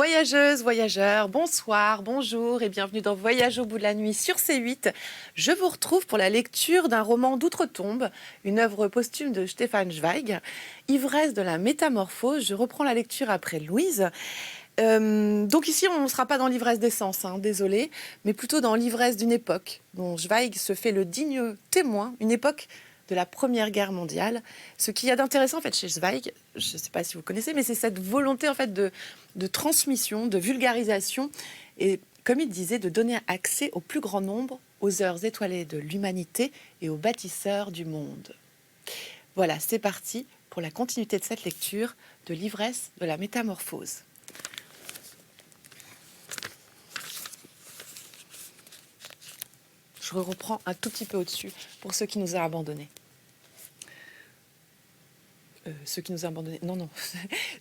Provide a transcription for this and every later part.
Voyageuses, voyageurs, bonsoir, bonjour et bienvenue dans Voyage au bout de la nuit sur C8. Je vous retrouve pour la lecture d'un roman d'outre-tombe, une œuvre posthume de Stefan Zweig, Ivresse de la métamorphose. Je reprends la lecture après Louise. Donc ici, on ne sera pas dans l'ivresse des sens, désolé, mais plutôt dans l'ivresse d'une époque dont Zweig se fait le digne témoin, une époque de la Première Guerre mondiale. Ce qu'il y a d'intéressant en fait chez Zweig, je ne sais pas si vous connaissez, mais c'est cette volonté en fait de transmission, de vulgarisation et, comme il disait, de donner accès au plus grand nombre aux heures étoilées de l'humanité et aux bâtisseurs du monde. Voilà, c'est parti pour la continuité de cette lecture de l'ivresse de la métamorphose. Je reprends un tout petit peu au-dessus pour ceux qui nous ont abandonnés. Ceux qui nous ont abandonnés. Non.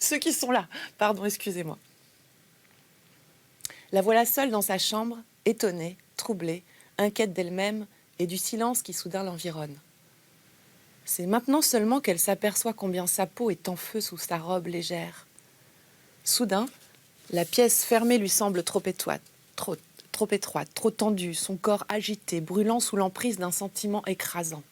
Ceux qui sont là. Pardon, excusez-moi. La voilà seule dans sa chambre, étonnée, troublée, inquiète d'elle-même et du silence qui soudain l'environne. C'est maintenant seulement qu'elle s'aperçoit combien sa peau est en feu sous sa robe légère. Soudain, la pièce fermée lui semble trop étroite, trop tendue, son corps agité, brûlant sous l'emprise d'un sentiment écrasant.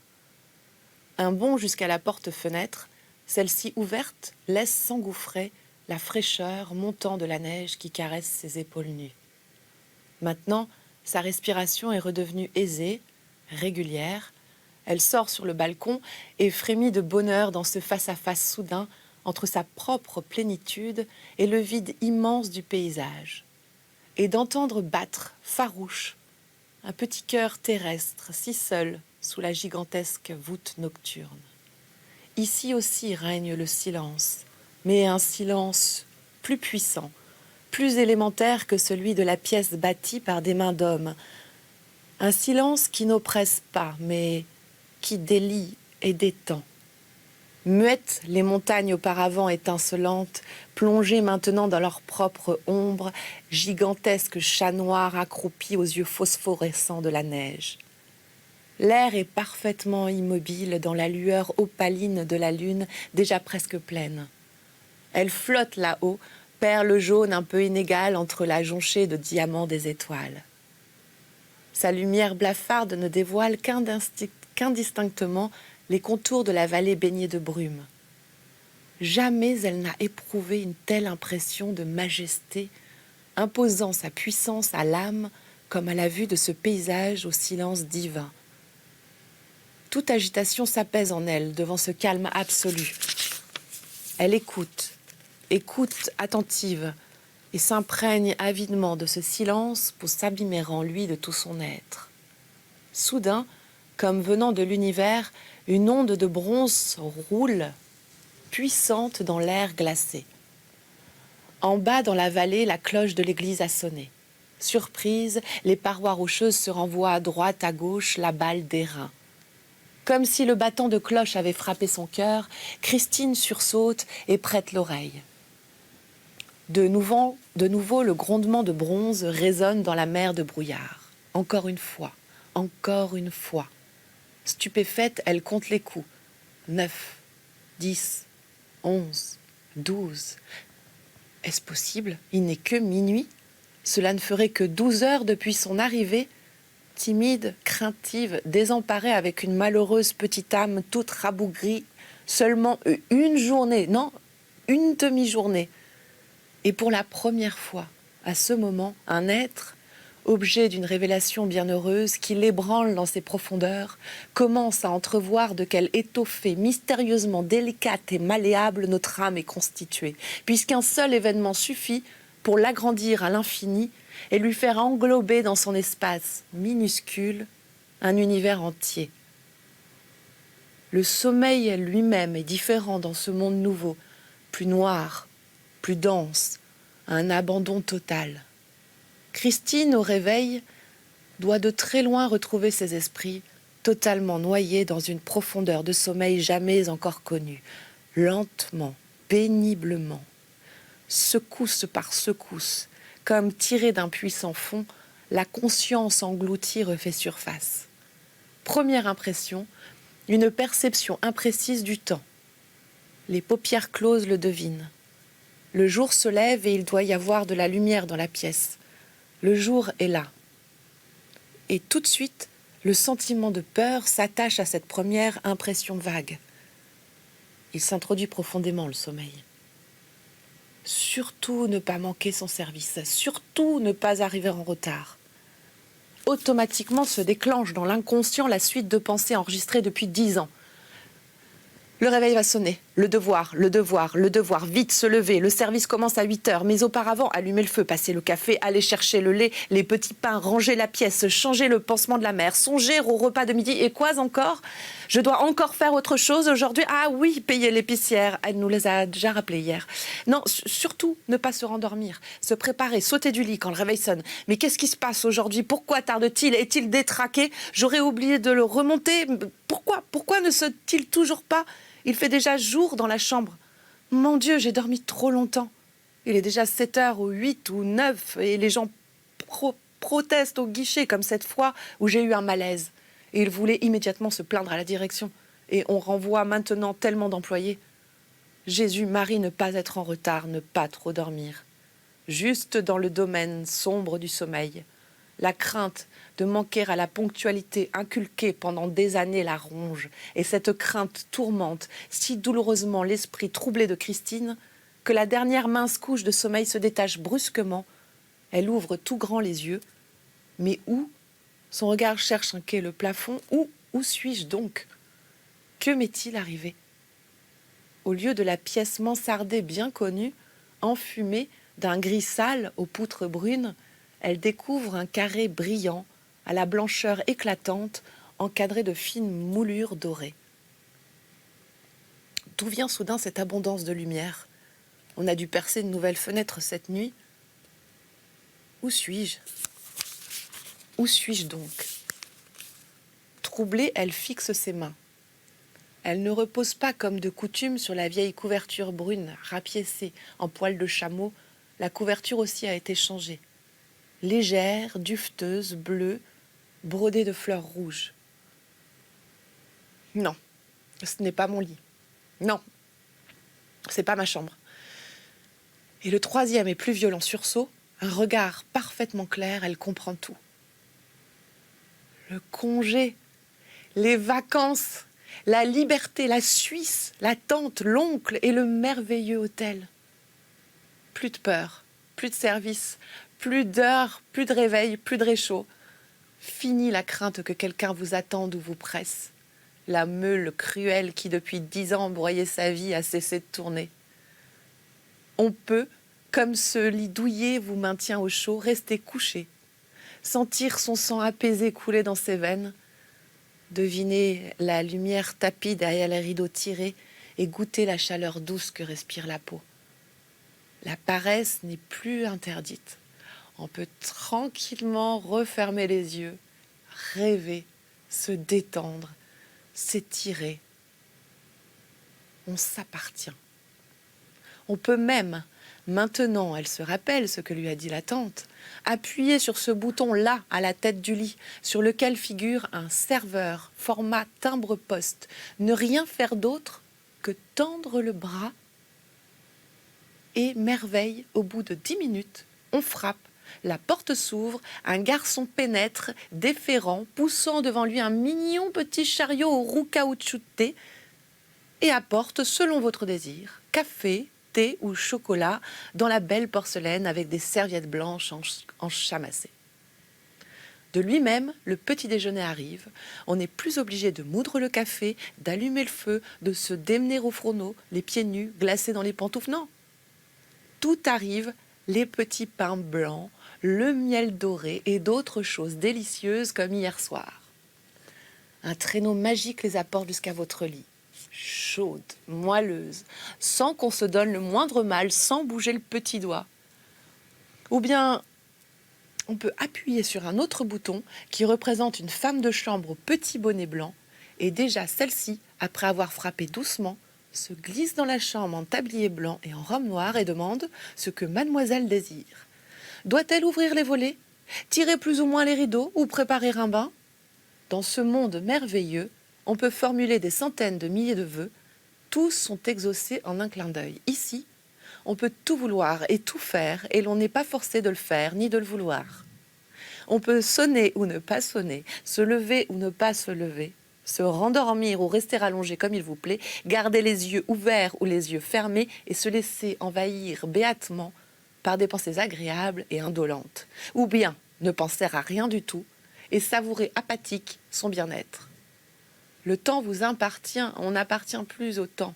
Un bond jusqu'à la porte-fenêtre, celle-ci ouverte, laisse s'engouffrer la fraîcheur montant de la neige qui caresse ses épaules nues. Maintenant, sa respiration est redevenue aisée, régulière. Elle sort sur le balcon et frémit de bonheur dans ce face-à-face soudain entre sa propre plénitude et le vide immense du paysage. Et d'entendre battre, farouche, un petit cœur terrestre, si seul sous la gigantesque voûte nocturne. Ici aussi règne le silence, mais un silence plus puissant, plus élémentaire que celui de la pièce bâtie par des mains d'hommes. Un silence qui n'oppresse pas, mais qui délie et détend. Muettes, les montagnes auparavant étincelantes, plongées maintenant dans leur propre ombre, gigantesques chats noirs accroupis aux yeux phosphorescents de la neige. L'air est parfaitement immobile dans la lueur opaline de la lune, déjà presque pleine. Elle flotte là-haut, perle jaune un peu inégale entre la jonchée de diamants des étoiles. Sa lumière blafarde ne dévoile qu'indistinctement les contours de la vallée baignée de brume. Jamais elle n'a éprouvé une telle impression de majesté, imposant sa puissance à l'âme comme à la vue de ce paysage au silence divin. Toute agitation s'apaise en elle devant ce calme absolu. Elle écoute attentive, et s'imprègne avidement de ce silence pour s'abîmer en lui de tout son être. Soudain, comme venant de l'univers, une onde de bronze roule, puissante dans l'air glacé. En bas, dans la vallée, la cloche de l'église a sonné. Surprise, les parois rocheuses se renvoient à droite, à gauche, la balle d'airain. Comme si le battant de cloche avait frappé son cœur, Christine sursaute et prête l'oreille. De nouveau, le grondement de bronze résonne dans la mer de brouillard. Encore une fois. Stupéfaite, elle compte les coups. 9, 10, 11, 12. Est-ce possible? Il n'est que minuit. Cela ne ferait que 12 heures depuis son arrivée. Timide, craintive, désemparée avec une malheureuse petite âme toute rabougrie. Seulement une journée, non, une demi-journée. Et pour la première fois, à ce moment, un être, objet d'une révélation bienheureuse qui l'ébranle dans ses profondeurs, commence à entrevoir de quelle étoffée mystérieusement délicate et malléable notre âme est constituée, puisqu'un seul événement suffit pour l'agrandir à l'infini et lui faire englober dans son espace minuscule un univers entier. Le sommeil lui-même est différent dans ce monde nouveau, plus noir, plus dense, un abandon total. Christine, au réveil, doit de très loin retrouver ses esprits, totalement noyés dans une profondeur de sommeil jamais encore connue. Lentement, péniblement, secousse par secousse, comme tirée d'un puits sans fond, la conscience engloutie refait surface. Première impression, une perception imprécise du temps. Les paupières closes le devinent. Le jour se lève et il doit y avoir de la lumière dans la pièce. Le jour est là. Et tout de suite, le sentiment de peur s'attache à cette première impression vague. Il s'introduit profondément, le sommeil. Surtout ne pas manquer son service, surtout ne pas arriver en retard. Automatiquement se déclenche dans l'inconscient la suite de pensées enregistrées depuis 10 ans. Le réveil va sonner. Le devoir, vite se lever. Le service commence à 8 heures. Mais auparavant, allumer le feu, passer le café, aller chercher le lait, les petits pains, ranger la pièce, changer le pansement de la mère, songer au repas de midi. Et quoi encore? Je dois encore faire autre chose aujourd'hui? Ah oui, payer l'épicière. Elle nous les a déjà rappelés hier. Non, surtout, ne pas se rendormir. Se préparer, sauter du lit quand le réveil sonne. Mais qu'est-ce qui se passe aujourd'hui? Pourquoi tarde-t-il? Est-il détraqué? J'aurais oublié de le remonter. Pourquoi ne saute-t-il toujours pas? Il fait déjà jour dans la chambre. Mon Dieu, j'ai dormi trop longtemps. Il est déjà 7 heures ou 8 ou 9 et les gens protestent au guichet comme cette fois où j'ai eu un malaise. Et ils voulaient immédiatement se plaindre à la direction. Et on renvoie maintenant tellement d'employés. Jésus, Marie, ne pas être en retard, ne pas trop dormir. Juste dans le domaine sombre du sommeil. La crainte de manquer à la ponctualité inculquée pendant des années la ronge, et cette crainte tourmente si douloureusement l'esprit troublé de Christine que la dernière mince couche de sommeil se détache brusquement. Elle ouvre tout grand les yeux. Mais où? Son regard cherche inquiet le plafond. Où suis-je donc? Que m'est-il arrivé? Au lieu de la pièce mansardée bien connue, enfumée d'un gris sale aux poutres brunes, elle découvre un carré brillant, à la blancheur éclatante, encadré de fines moulures dorées. D'où vient soudain cette abondance de lumière? On a dû percer une nouvelle fenêtre cette nuit. Où suis-je? Où suis-je donc? Troublée, elle fixe ses mains. Elle ne repose pas comme de coutume sur la vieille couverture brune, rapiécée en poil de chameau. La couverture aussi a été changée. Légère, dufteuse, bleue, brodée de fleurs rouges. Non, ce n'est pas mon lit. Non, c'est pas ma chambre. Et le troisième et plus violent sursaut, un regard parfaitement clair, elle comprend tout. Le congé, les vacances, la liberté, la Suisse, la tante, l'oncle et le merveilleux hôtel. Plus de peur, plus de service, plus d'heures, plus de réveil, plus de réchaud. Fini la crainte que quelqu'un vous attende ou vous presse. La meule cruelle qui depuis 10 ans broyait sa vie a cessé de tourner. On peut, comme ce lit douillet vous maintient au chaud, rester couché, sentir son sang apaisé couler dans ses veines, deviner la lumière tapie derrière les rideaux tirés et goûter la chaleur douce que respire la peau. La paresse n'est plus interdite. On peut tranquillement refermer les yeux, rêver, se détendre, s'étirer. On s'appartient. On peut même, maintenant, elle se rappelle ce que lui a dit la tante, appuyer sur ce bouton-là à la tête du lit, sur lequel figure un serveur, format timbre-poste, ne rien faire d'autre que tendre le bras et merveille, au bout de 10 minutes, on frappe. La porte s'ouvre, un garçon pénètre, déférent, poussant devant lui un mignon petit chariot aux roues caoutchoutées et apporte, selon votre désir, café, thé ou chocolat dans la belle porcelaine avec des serviettes blanches en chamassé. De lui-même, le petit déjeuner arrive. On n'est plus obligé de moudre le café, d'allumer le feu, de se démener au fourneau, les pieds nus, glacés dans les pantoufles. Non, tout arrive, les petits pains blancs, le miel doré et d'autres choses délicieuses comme hier soir. Un traîneau magique les apporte jusqu'à votre lit. Chaude, moelleuse, sans qu'on se donne le moindre mal, sans bouger le petit doigt. Ou bien, on peut appuyer sur un autre bouton qui représente une femme de chambre au petit bonnet blanc, et déjà celle-ci, après avoir frappé doucement, se glisse dans la chambre en tablier blanc et en robe noire et demande ce que mademoiselle désire. Doit-elle ouvrir les volets, tirer plus ou moins les rideaux ou préparer un bain? Dans ce monde merveilleux, on peut formuler des centaines de milliers de vœux. Tous sont exaucés en un clin d'œil. Ici, On peut tout vouloir et tout faire, et l'on n'est pas forcé de le faire ni de le vouloir. On peut sonner ou ne pas sonner, se lever ou ne pas se lever, se rendormir ou rester allongé comme il vous plaît, garder les yeux ouverts ou les yeux fermés et se laisser envahir béatement par des pensées agréables et indolentes. Ou bien ne penser à rien du tout et savourer apathique son bien-être. Le temps vous appartient, on n'appartient plus au temps.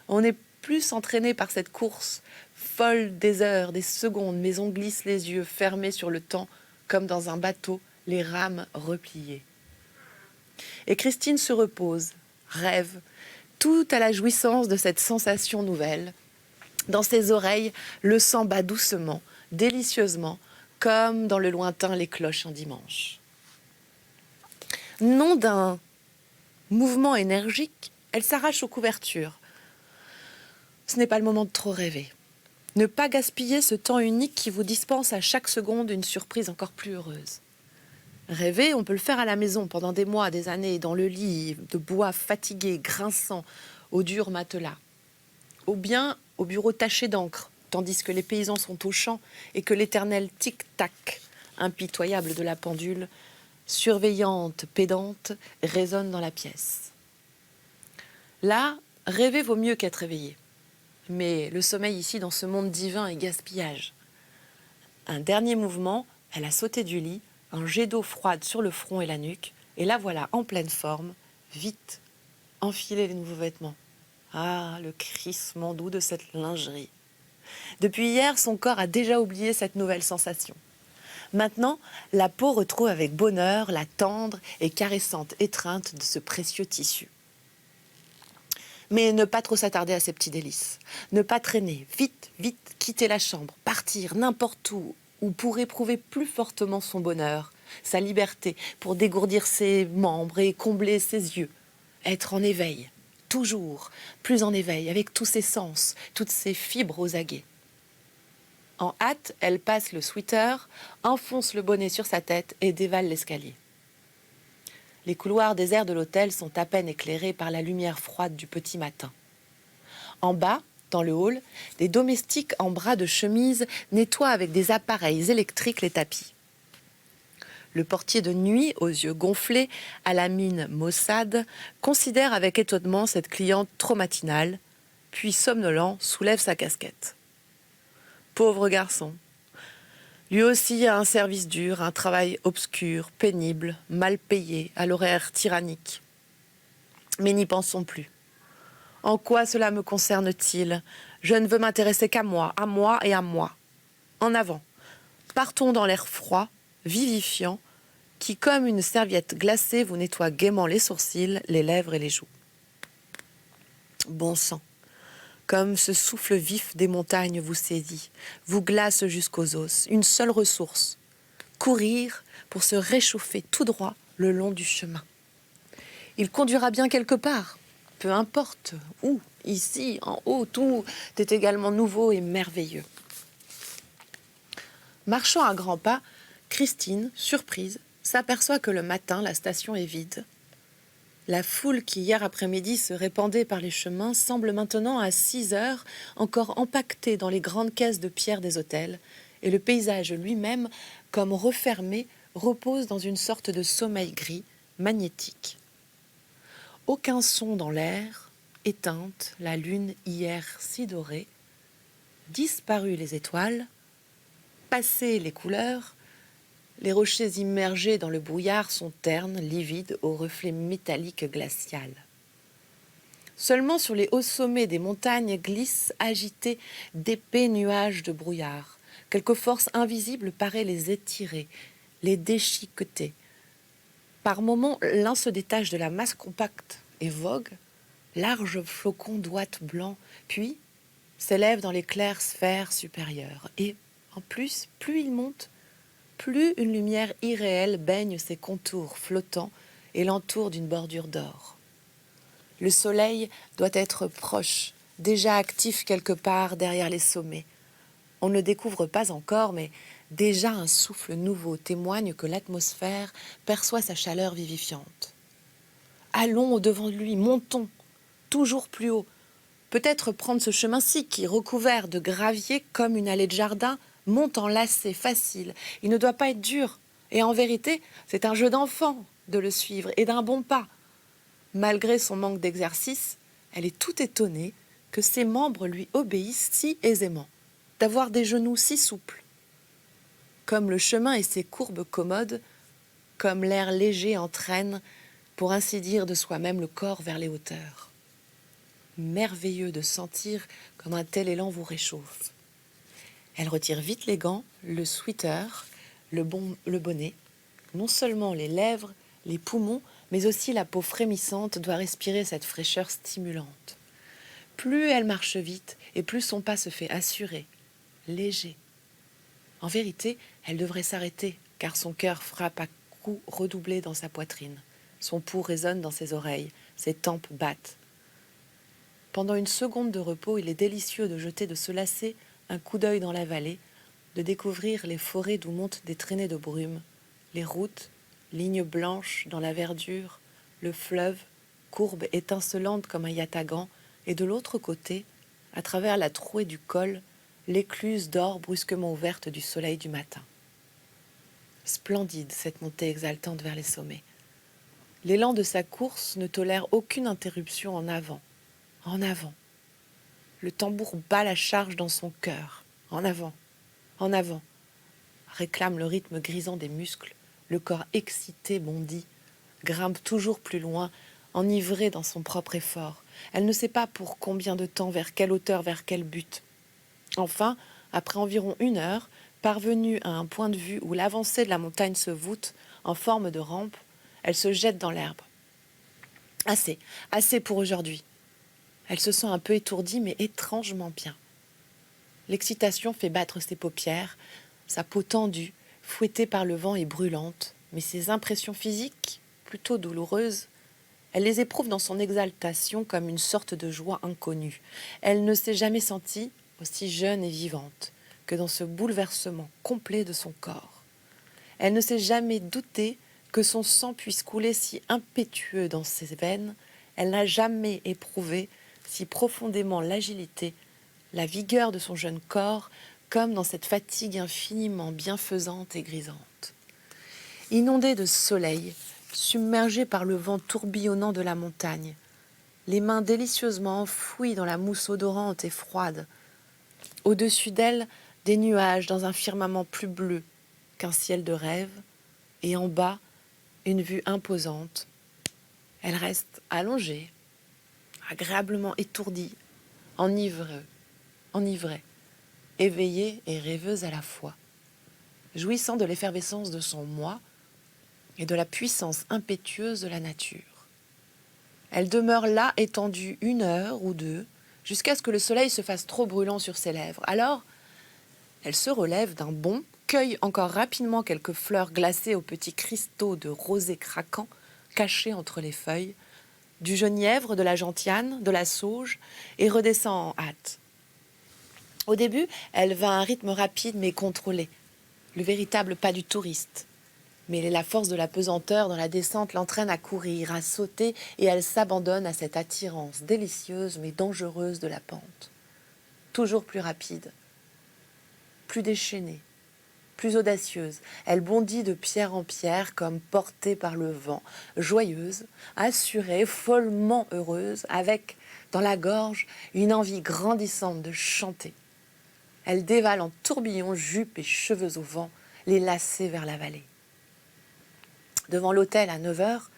On n'est plus entraîné par cette course folle des heures, des secondes, mais on glisse les yeux fermés sur le temps, comme dans un bateau, les rames repliées. Et Christine se repose, rêve, tout à la jouissance de cette sensation nouvelle. Dans ses oreilles, le sang bat doucement, délicieusement, comme dans le lointain les cloches un dimanche. Non d'un mouvement énergique, elle s'arrache aux couvertures. Ce n'est pas le moment de trop rêver. Ne pas gaspiller ce temps unique qui vous dispense à chaque seconde une surprise encore plus heureuse. Rêver, on peut le faire à la maison pendant des mois, des années, dans le lit de bois fatigué, grinçant, au dur matelas. Ou bien au bureau taché d'encre, tandis que les paysans sont au champ et que l'éternel tic-tac, impitoyable de la pendule, surveillante, pédante, résonne dans la pièce. Là, rêver vaut mieux qu'être éveillé. Mais le sommeil ici, dans ce monde divin, est gaspillage. Un dernier mouvement, elle a sauté du lit, un jet d'eau froide sur le front et la nuque, et la voilà en pleine forme, vite, enfiler les nouveaux vêtements. Ah, le crissement doux de cette lingerie. Depuis hier, son corps a déjà oublié cette nouvelle sensation. Maintenant, la peau retrouve avec bonheur la tendre et caressante étreinte de ce précieux tissu. Mais ne pas trop s'attarder à ces petits délices. Ne pas traîner, vite, vite, quitter la chambre, partir n'importe où pour éprouver plus fortement son bonheur, sa liberté, pour dégourdir ses membres et combler ses yeux. Être en éveil, toujours plus en éveil, avec tous ses sens, toutes ses fibres aux aguets. En hâte, elle passe le sweater, enfonce le bonnet sur sa tête et dévale l'escalier. Les couloirs déserts de l'hôtel sont à peine éclairés par la lumière froide du petit matin. En bas, dans le hall, des domestiques en bras de chemise nettoient avec des appareils électriques les tapis. Le portier de nuit, aux yeux gonflés, à la mine maussade, considère avec étonnement cette cliente trop matinale, puis somnolent soulève sa casquette. Pauvre garçon. Lui aussi a un service dur, un travail obscur, pénible, mal payé, à l'horaire tyrannique. Mais n'y pensons plus. En quoi cela me concerne-t-il? Je ne veux m'intéresser qu'à moi et à moi. En avant, partons dans l'air froid, vivifiant, qui, comme une serviette glacée, vous nettoie gaiement les sourcils, les lèvres et les joues. Bon sang, comme ce souffle vif des montagnes vous saisit, vous glace jusqu'aux os, une seule ressource, courir pour se réchauffer tout droit le long du chemin. Il conduira bien quelque part, peu importe où, ici, en haut, tout est également nouveau et merveilleux. Marchant à grands pas, Christine, surprise, s'aperçoit que le matin, la station est vide. La foule qui, hier après-midi, se répandait par les chemins semble maintenant à 6 heures encore empaquetée dans les grandes caisses de pierre des hôtels, et le paysage lui-même, comme refermé, repose dans une sorte de sommeil gris, magnétique. Aucun son dans l'air, éteinte, la lune hier si dorée, disparues les étoiles, passées les couleurs, les rochers immergés dans le brouillard sont ternes, livides, aux reflets métalliques glaciales. Seulement sur les hauts sommets des montagnes glissent, agités, d'épais nuages de brouillard. Quelque force invisible paraît les étirer, les déchiqueter. Par moments, l'un se détache de la masse compacte et vogue, large flocon d'ouate blanc, puis s'élève dans les claires sphères supérieures. Et, en plus, plus il monte, plus une lumière irréelle baigne ses contours flottants et l'entoure d'une bordure d'or. Le soleil doit être proche, déjà actif quelque part derrière les sommets. On ne le découvre pas encore, mais déjà un souffle nouveau témoigne que l'atmosphère perçoit sa chaleur vivifiante. Allons au-devant de lui, montons, toujours plus haut. Peut-être prendre ce chemin-ci qui, recouvert de gravier comme une allée de jardin, monte en lacet facile. Il ne doit pas être dur. Et en vérité, c'est un jeu d'enfant de le suivre et d'un bon pas. Malgré son manque d'exercice, elle est tout étonnée que ses membres lui obéissent si aisément, d'avoir des genoux si souples. Comme le chemin et ses courbes commodes, comme l'air léger entraîne, pour ainsi dire, de soi-même le corps vers les hauteurs. Merveilleux de sentir comme un tel élan vous réchauffe. Elle retire vite les gants, le sweater, le bonnet. Non seulement les lèvres, les poumons, mais aussi la peau frémissante doit respirer cette fraîcheur stimulante. Plus elle marche vite et plus son pas se fait assuré, léger. En vérité, elle devrait s'arrêter, car son cœur frappe à coups redoublés dans sa poitrine. Son pouls résonne dans ses oreilles, ses tempes battent. Pendant une seconde de repos, il est délicieux de jeter de ce lacet un coup d'œil dans la vallée, de découvrir les forêts d'où montent des traînées de brume, les routes, lignes blanches dans la verdure, le fleuve, courbe étincelante comme un yatagan, et de l'autre côté, à travers la trouée du col, l'écluse d'or brusquement ouverte du soleil du matin. Splendide cette montée exaltante vers les sommets. L'élan de sa course ne tolère aucune interruption en avant. En avant. Le tambour bat la charge dans son cœur. En avant. En avant. Réclame le rythme grisant des muscles. Le corps excité bondit. Grimpe toujours plus loin, enivré dans son propre effort. Elle ne sait pas pour combien de temps, vers quelle hauteur, vers quel but. Enfin, après environ 1 heure, parvenue à un point de vue où l'avancée de la montagne se voûte en forme de rampe, elle se jette dans l'herbe. Assez, assez pour aujourd'hui. Elle se sent un peu étourdie, mais étrangement bien. L'excitation fait battre ses paupières, sa peau tendue, fouettée par le vent et brûlante, mais ses impressions physiques, plutôt douloureuses, elle les éprouve dans son exaltation comme une sorte de joie inconnue. Elle ne s'est jamais sentie aussi jeune et vivante que dans ce bouleversement complet de son corps. Elle ne s'est jamais doutée que son sang puisse couler si impétueux dans ses veines. Elle n'a jamais éprouvé si profondément l'agilité, la vigueur de son jeune corps, comme dans cette fatigue infiniment bienfaisante et grisante. Inondée de soleil, submergée par le vent tourbillonnant de la montagne, les mains délicieusement enfouies dans la mousse odorante et froide, au-dessus d'elle, des nuages dans un firmament plus bleu qu'un ciel de rêve, et en bas, une vue imposante. Elle reste allongée, agréablement étourdie, enivrée, éveillée et rêveuse à la fois, jouissant de l'effervescence de son moi et de la puissance impétueuse de la nature. Elle demeure là étendue 1 heure ou 2, jusqu'à ce que le soleil se fasse trop brûlant sur ses lèvres. Alors, elle se relève d'un bond, cueille encore rapidement quelques fleurs glacées aux petits cristaux de rosée craquant cachés entre les feuilles, du genièvre, de la gentiane, de la sauge, et redescend en hâte. Au début, elle va à un rythme rapide mais contrôlé, le véritable pas du touriste. Mais la force de la pesanteur dans la descente l'entraîne à courir, à sauter, et elle s'abandonne à cette attirance délicieuse mais dangereuse de la pente. Toujours plus rapide, plus déchaînée, plus audacieuse. Elle bondit de pierre en pierre comme portée par le vent, joyeuse, assurée, follement heureuse, avec, dans la gorge, une envie grandissante de chanter. Elle dévale en tourbillon, jupe et cheveux au vent, les lacets vers la vallée. Devant l'hôtel à 9 heures,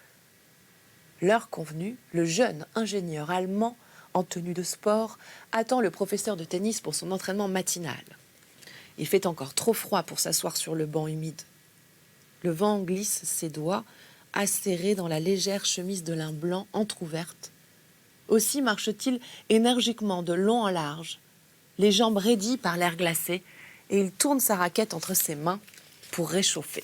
l'heure convenue, le jeune ingénieur allemand, en tenue de sport, attend le professeur de tennis pour son entraînement matinal. Il fait encore trop froid pour s'asseoir sur le banc humide. Le vent glisse ses doigts, acérés dans la légère chemise de lin blanc entr'ouverte. Aussi marche-t-il énergiquement de long en large, les jambes raidies par l'air glacé, et il tourne sa raquette entre ses mains pour réchauffer.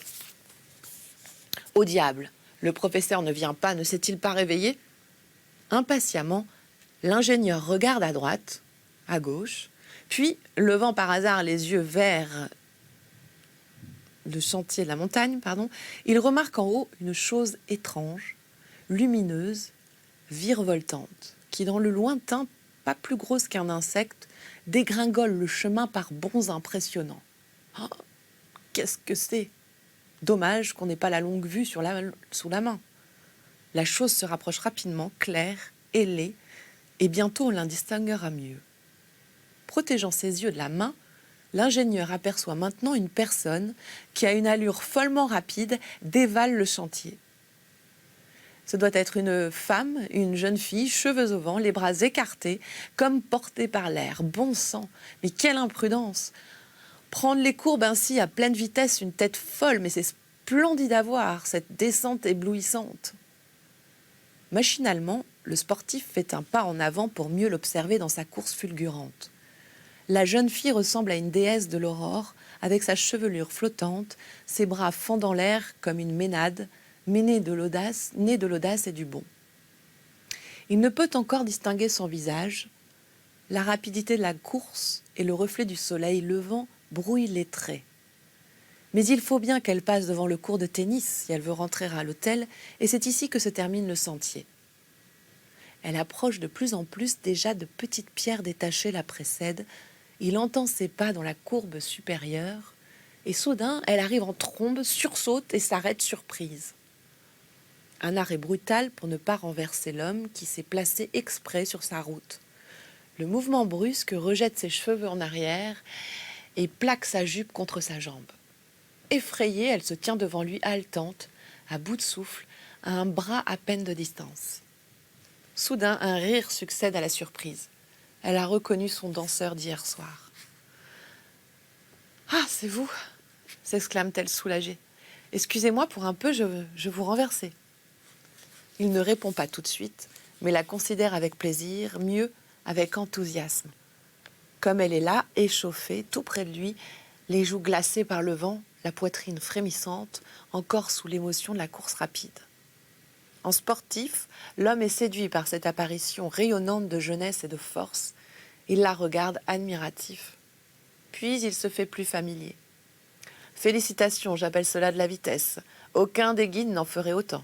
Au diable, le professeur ne vient pas, ne s'est-il pas réveillé? Impatiemment, l'ingénieur regarde à droite, à gauche, puis, levant par hasard les yeux vers le sentier de la montagne, il remarque en haut une chose étrange, lumineuse, virevoltante, qui dans le lointain pas plus grosse qu'un insecte, dégringole le chemin par bonds impressionnants. Oh, qu'est-ce que c'est? Dommage qu'on n'ait pas la longue vue sous la main. La chose se rapproche rapidement, claire, ailée, et bientôt on l'indistinguera mieux. Protégeant ses yeux de la main, l'ingénieur aperçoit maintenant une personne qui, à une allure follement rapide, dévale le chantier. Ce doit être une femme, une jeune fille, cheveux au vent, les bras écartés, comme portés par l'air. Bon sang, mais quelle imprudence! Prendre les courbes ainsi à pleine vitesse, une tête folle, mais c'est splendide à voir, cette descente éblouissante. Machinalement, le sportif fait un pas en avant pour mieux l'observer dans sa course fulgurante. La jeune fille ressemble à une déesse de l'aurore, avec sa chevelure flottante, ses bras fendant l'air comme une ménade, mais née de l'audace et du bon. Il ne peut encore distinguer son visage. La rapidité de la course et le reflet du soleil levant brouillent les traits. Mais il faut bien qu'elle passe devant le court de tennis si elle veut rentrer à l'hôtel, et c'est ici que se termine le sentier. Elle approche de plus en plus, déjà de petites pierres détachées la précèdent. Il entend ses pas dans la courbe supérieure, et soudain, elle arrive en trombe, sursaute et s'arrête surprise. Un arrêt brutal pour ne pas renverser l'homme qui s'est placé exprès sur sa route. Le mouvement brusque rejette ses cheveux en arrière et plaque sa jupe contre sa jambe. Effrayée, elle se tient devant lui haletante, à bout de souffle, à un bras à peine de distance. Soudain, un rire succède à la surprise. Elle a reconnu son danseur d'hier soir. « Ah, c'est vous !» s'exclame-t-elle soulagée. « Excusez-moi pour un peu, je vous renversais. » Il ne répond pas tout de suite, mais la considère avec plaisir, mieux, avec enthousiasme. Comme elle est là, échauffée, tout près de lui, les joues glacées par le vent, la poitrine frémissante, encore sous l'émotion de la course rapide. En sportif, l'homme est séduit par cette apparition rayonnante de jeunesse et de force. Il la regarde admiratif. Puis il se fait plus familier. « Félicitations, j'appelle cela de la vitesse. Aucun des guides n'en ferait autant. »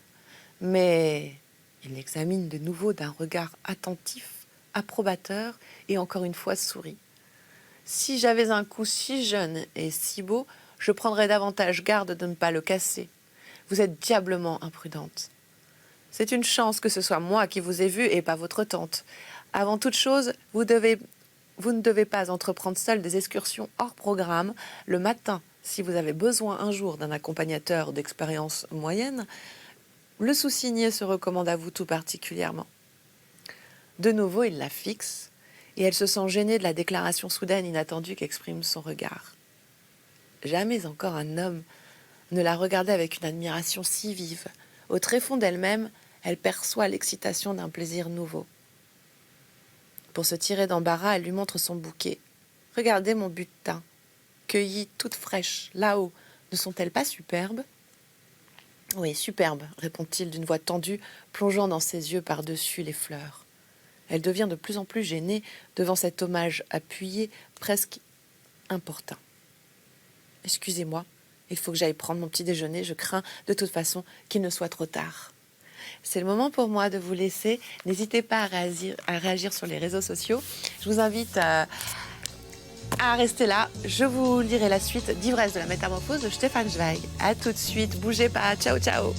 Mais il l'examine de nouveau d'un regard attentif, approbateur, et encore une fois sourit. « Si j'avais un cou si jeune et si beau, je prendrais davantage garde de ne pas le casser. Vous êtes diablement imprudente. C'est une chance que ce soit moi qui vous ai vu et pas votre tante. Avant toute chose, vous ne devez pas entreprendre seul des excursions hors programme le matin. Si vous avez besoin un jour d'un accompagnateur d'expérience moyenne, le sous-signé se recommande à vous tout particulièrement. » De nouveau, il la fixe, et elle se sent gênée de la déclaration soudaine inattendue qu'exprime son regard. Jamais encore un homme ne la regardait avec une admiration si vive. Au tréfonds d'elle-même, elle perçoit l'excitation d'un plaisir nouveau. Pour se tirer d'embarras, elle lui montre son bouquet. « Regardez mon butin, cueilli toutes fraîches, là-haut. Ne sont-elles pas superbes ?»« Oui, superbes, répond-il d'une voix tendue, plongeant dans ses yeux par-dessus les fleurs. Elle devient de plus en plus gênée devant cet hommage appuyé, presque importun. « Excusez-moi, il faut que j'aille prendre mon petit déjeuner, je crains de toute façon qu'il ne soit trop tard. » C'est le moment pour moi de vous laisser. N'hésitez pas à réagir sur les réseaux sociaux. Je vous invite à rester là. Je vous lirai la suite d'Ivresse de la métamorphose de Stefan Zweig. À tout de suite. Bougez pas. Ciao, ciao.